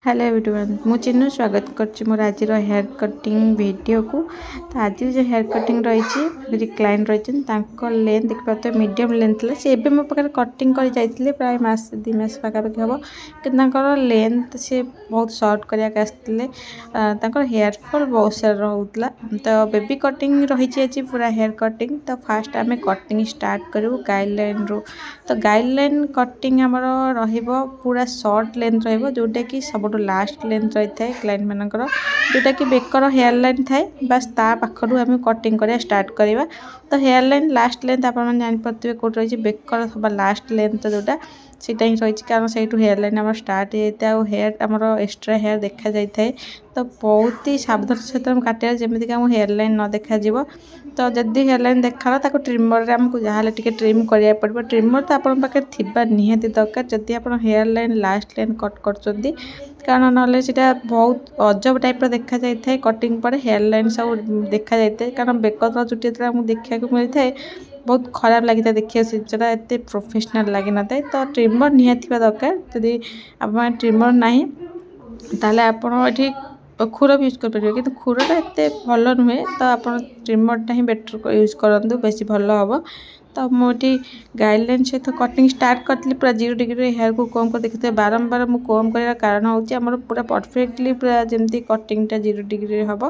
Hello everyone मु चिन्नु स्वागत करछि मोर आज हेयर कटिंग वीडियो को। तो आज जो हेयर कटिंग रही क्लाइंट रही लेंथ देख पाते मीडियम लेंथ से एबे मो पाखे कटिंग कर जाइए प्राय मास 2 मास पाखापाखि हम कि लेंथ से बहुत सर्ट करते हेयर फॉल बहुत सारा होता। तो बेबी कटिंग रही आज पूरा हेयर कटिंग। तो फास्ट आम कटिंग स्टार्ट करूँ गाइडलाइन रू। तो गाइडलाइन कटिंग आमर पूरा सर्ट लेंथ रोटा कि सब लास्ट लेंथ रही है क्लाइंट मानकर जोटा कि बेकर हेयर लाइन थाए बास ता पाखर आम कटिंग करा स्टार्ट करवा। तो हेयर लाइन लास्ट लेंथ आप जापे कौट रही बेकर सब लास्ट लेंथ जोटा सीटा ही रही कारण से हेयर लाइन आम स्टार्ट होता है हेयर आमर एक्सट्रा हेयर देखा जाए। तो बहुत ही सावधान सहित काटा जमीक हेयर लाइन न देखा। तो जदि हेयर लाइन देखा ट्रिमर आमको जहाँ ट्रिम करा पड़ो ट्रिमर तो आप पाखे निहाती दरकार जदि आप hair line last length cut कर कारण ना बहुत अजब टाइप देखा जाए कटिंग पर हेयर लाइन सब देखा जाए कारण बेकर चुटी आमको देखा मिलता है बहुत खराब लगी था देखिए जिनसा एत प्रोफेशनल लगी न था। तो ट्रिमर निहाती दरकार जदि आप ट्रिमर ना ताले आपड़ी खुर भी यूज करेंगे कि खुरटा एत भल नुहे। तो आप ट्रिमरटा ही बेटर यूज करूँ बेस भल हम। तो मुझे गाइडलाइन सहित कटिंग स्टार्ट करी पूरा 0 डिग्री हेयर को कम कर देखते बारंबार मुझे कम कर कारण हूँ पूरा परफेक्टली पूरा जमी कटिंगटा 0 डिग्री हम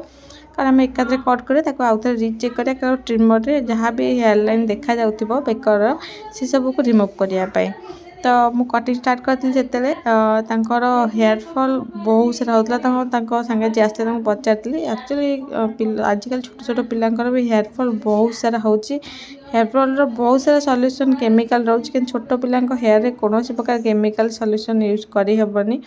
कारण आम एकाद्रे कट कर आउ थे रिचेक करा ट्रिमर में जहाँ भी हेयर लाइन देखा जाऊँ बेकर से सब को रिमूव करने। तो मु कटिंग स्टार्ट करी से हेयर फॉल बहुत सारा होता सांगे जी आसते पचारि एक्चुअली आजिकल छोट छोट पिलांकर भी हेयर फॉल बहुत सारा होची। हेयर फॉल बहुत सारा सॉल्यूशन केमिकल रोच कि छोट पिला हेयर रे कौन प्रकार केमिकल सॉल्यूशन यूज करहबनी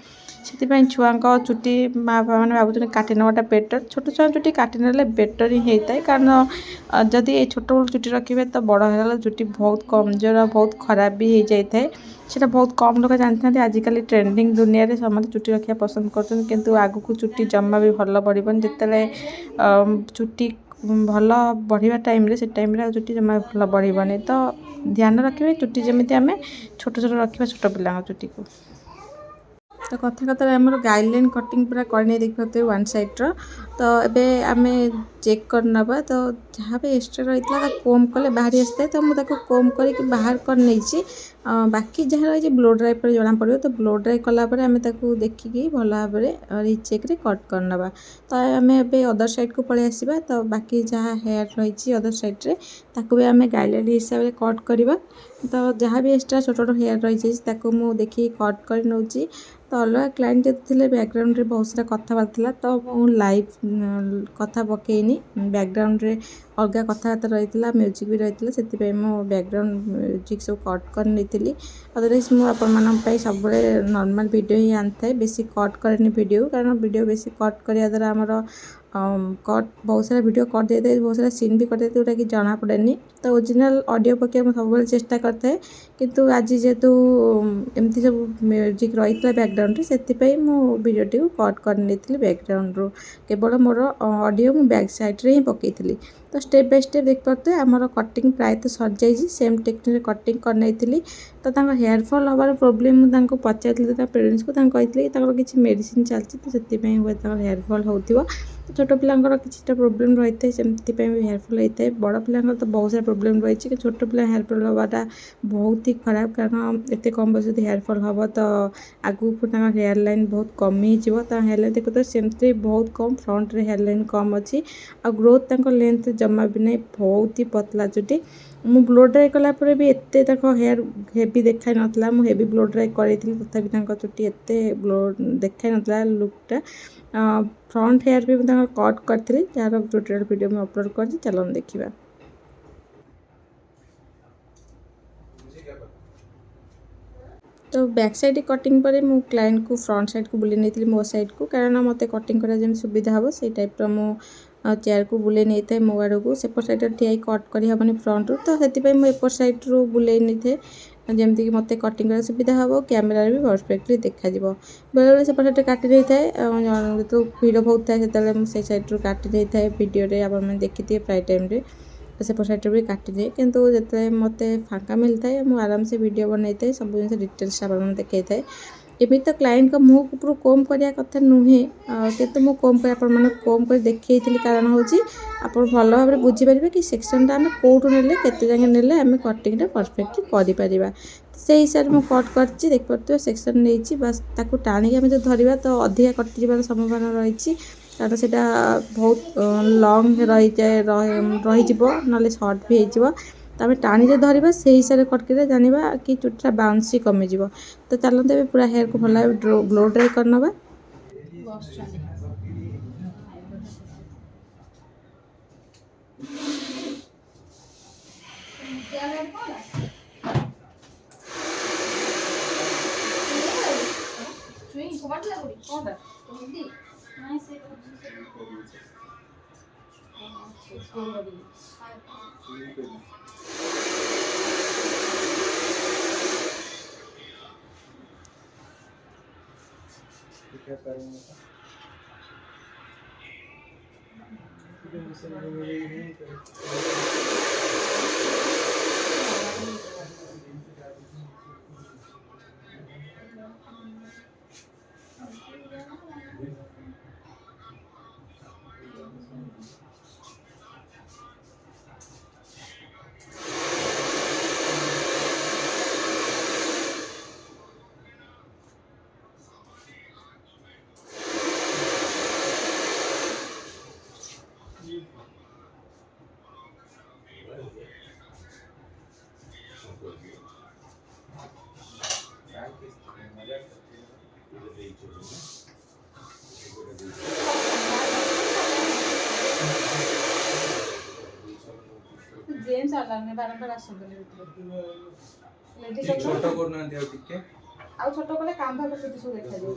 से छुआ चुटी माँ बापा मैंने भावुँ काटी नवाटा बेटर छोट छुआ चुटी काटी ना बेटर ही होता है कारण जदि ये छोट बड़ चुटी रखिए तो बड़ होगा चुटी बहुत कमजोर बहुत खराब भी हो जाए से बहुत कम लोग जानते आजिकल ट्रेंडिंग दुनिया रे समस्त चुटी रखा पसंद कर आगु को चुटी जमा भी भल बढ़न जिते चुटी भल बढ़िया टाइम से टाइम चुटी जमा भल बढ़नी। तो ध्यान रखिए चुटी जमी आम छोट छोट रखा छोट पिला चुटी को। तो कथा कथा आम गाइडलाइन कटिंग पूरा करने देख पाते वन साइड्र। तो ये आम चेक करना तो जहाँ भी एक्सट्रा रही है कोम कले बाहरी आसता है तो मुझे कोम कर बाहर कर नहीं बाकी जहाँ रही ब्लो ड्राई पर जना पड़ो। तो ब्लो ड्राई कलापर आम देखिकी भल भाव में रिचेक्रे कट करना। तो आम ए अदर साइड को पलि आसवा। तो बाकी जहाँ हेयर रही अदर साइड्रे ताकू भी आम गाइडलाइन हिसाब से कट करवा। तो जहाँ भी एक्सट्रा छोट छोट हेयर रही मुझे देखिए कट कर नौ। तो अलग क्लाइंट जो थे बैकग्राउंड रे बहुत सारा कथबार्ता तो मुझे लाइव कथा पकईनी बैकग्राउंड रे अलग कथबार्ता रही है म्यूजिक भी रही से मो बैकग्राउंड म्यूजिक सब कट कर नहीं। अदरवाइज मुझे सब नॉर्मल वीडियो ही आनी था बेसी कट करेनि वीडियो कारण वीडियो बेसी कट करने द्वारा आमर कट बहुत सारा वीडियो कर देते बहुत सारा सीन भी कर देते जोटा कि जना पड़ेनि। तो ओरिजिनल ऑडियो पकड़ मुझे सब चेष्टा करते किंतु आज जेहेतु एमती सब म्यूजिक रही है बैकग्राउंड से वीडियोटी कट कर नहीं बैकग्राउंड रू केवल मोर ऑडियो मु बैक साइड रे ही पकई थी। तो स्टेप बाय स्टेप देख पाते आमर कटिंग प्रायतः सर जाइए सेम टेक्निक कटिंग कर नहीं। तो हेयर फॉल हबार प्रोब्लेम पचारि पेरेंट्स को कही किसी मेडिसिन चलती तो से हुए हेयर फॉल होता। छोट पिलांकर किसी प्रोब्लेम रही है से हेयर फॉल होता है बड़ पिलांकर तो बहुत सारा प्रोब्लेम रही है कि छोट पिला हेयर फॉल हवाटा बहुत ही खराब कारण एत कम बयस हेयर फॉल हम तो आगू हेयर लाइन बहुत कमी हो। तो हेयर लाइन देखो तो सेमती बहुत कम फ्रंट रे हेयर लाइन कम अच्छी आ ग्रोथ लेंथ जमा भी नहीं बहुत ही पतला चुटी। मु ब्लो ड्राई कलापर भी एत हेयर हेवी देखा नाला मुझे हेवी ब्लो ड्राई करी तथापि चुटी एत ब्लो देखा नाला लुकटा फ्रंट हेयर भी कट करी जार ट्यूटोरियल वीडियो में अपलोड कर चलो देखा। तो बैक साइड कटिंग पर मु क्लाइंट को फ्रंट साइड को बुले नहीं मो साइड को कारण मत कटिंग करा जमी सुविधा हम से टाइप मु चेयर को बुले नहीं था मो आड़ को सेपट साइड ठिया कट करहबनी फ्रंट रू। तो से एपट साइड रू बुले नहीं थे जमीक मत कटिंग कर सुविधा हम कैमेरा भी परफेक्टली देखा बेले बेले सेपट साइड काटी नहीं थाए तो भिड़ बहुत थाए से साइड रू काटी नहीं थाए वीडियो आप देखी थे प्राय टाइम सेपट साइड भी काटी दिए किंतु जो मत फाँका मिलता है मुझे आराम से वीडियो बनई था सब जिन डिटेल्स आप देखा थाए। एमती तो क्लाइंट मुह ऊपर कम करने कथा नुहे कि मुझे कम कर कम कर देखी कारण हूँ आप भल भाव बुझीपारे कि सेक्शनटा आम कौटू ने केते जाए ने आम कटिंगटा परफेक्टली कर से हिसाब से मुझे कट कर देख पारे सेक्शन नहीं बस ताको टाणी आम जो धरवा तो अधिका कटि जबार संभावना रही कारण से बहुत लंग रही जाए रही ना सर्ट भी हो तो आम टाणी जो धरवा से हिसाब से कटके जाना कि चुटा बाउंसी कमिज तो चलते पूरा हेयर को भल ब्लो ड्राई करनवा जेम्स आलाने बारंबार आसंतले छोट करना दियो टिके आ छोट कले काम भाग से सब देखा जाए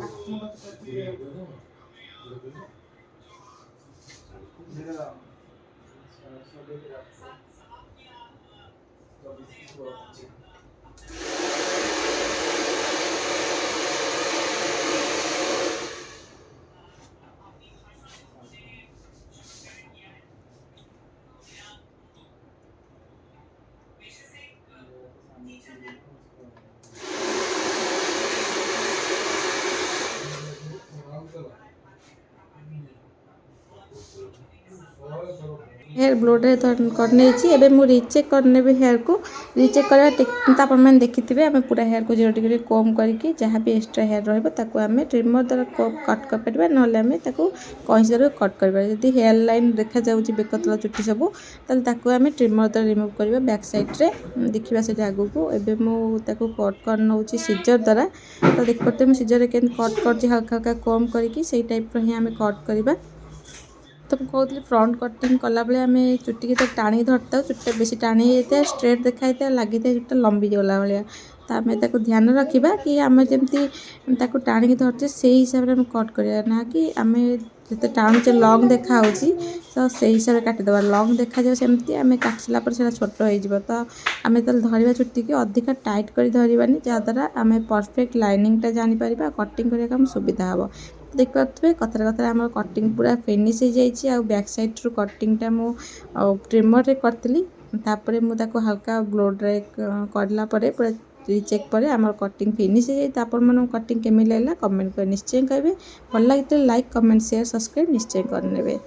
हेयर ब्लो ड्राई करने रिचेक करने हेयर को रिचेक करवा टेक्निक तो आप देखिथे आम पूरा हेयर को जीरो डिग्री कम करके जहाँ भी एक्स्ट्रा हेयर रही ट्रिमर द्वारा कट कर पार ना कैंची द्वारा कट कर हेयर लाइन देखा जाऊँगी बेक तला चुटी सब आम ट्रिमर द्वारा रिमूव करवा बैक साइड्रे देखा से आगू को एवं मुझे कट कर नौ सीजर द्वारा तो देख पाते मुझे सीजर के कट कर हल्का हल्का कम करके टाइप ही आम कट करवा तो कहती फ्रंट कटिंग कला बेले आम चुटी की तो टाणी धरता चुटा बेसी टाणी होता है स्ट्रेट देखा लगी था चुटा लंबी गला भाया तो आम ध्यान रखा कि आम जमी टाणी धरचे से हिसाब से कट करा ना कि आम जिते टाणुचे लंग देखा तो से हिसाब से काटिदेवा लंग देखा जाए सेमती आम काटला से छोट हो तो आम जो धरवा चुटी की अधिका टाइट कर धरवानी जहाद्वारा आम परफेक्ट लाइनिंगटा जापर कटिंग करने सुविधा हम देख पारे कथर कथर आम कटिंग पूरा फिनिश हो जाए बैक साइड रू कटिंगटा मु ट्रिमर रे करती तापर मुझे हल्का ब्लो ड्राई करला पूरा रिचेक पर आम कटिंग फिनिश हो जाए आप कटिंग केमी लगे कमेंट कर निश्चय करेंगे भल लगे लाइक कमेंट शेयर सब्सक्राइब निश्चय करने।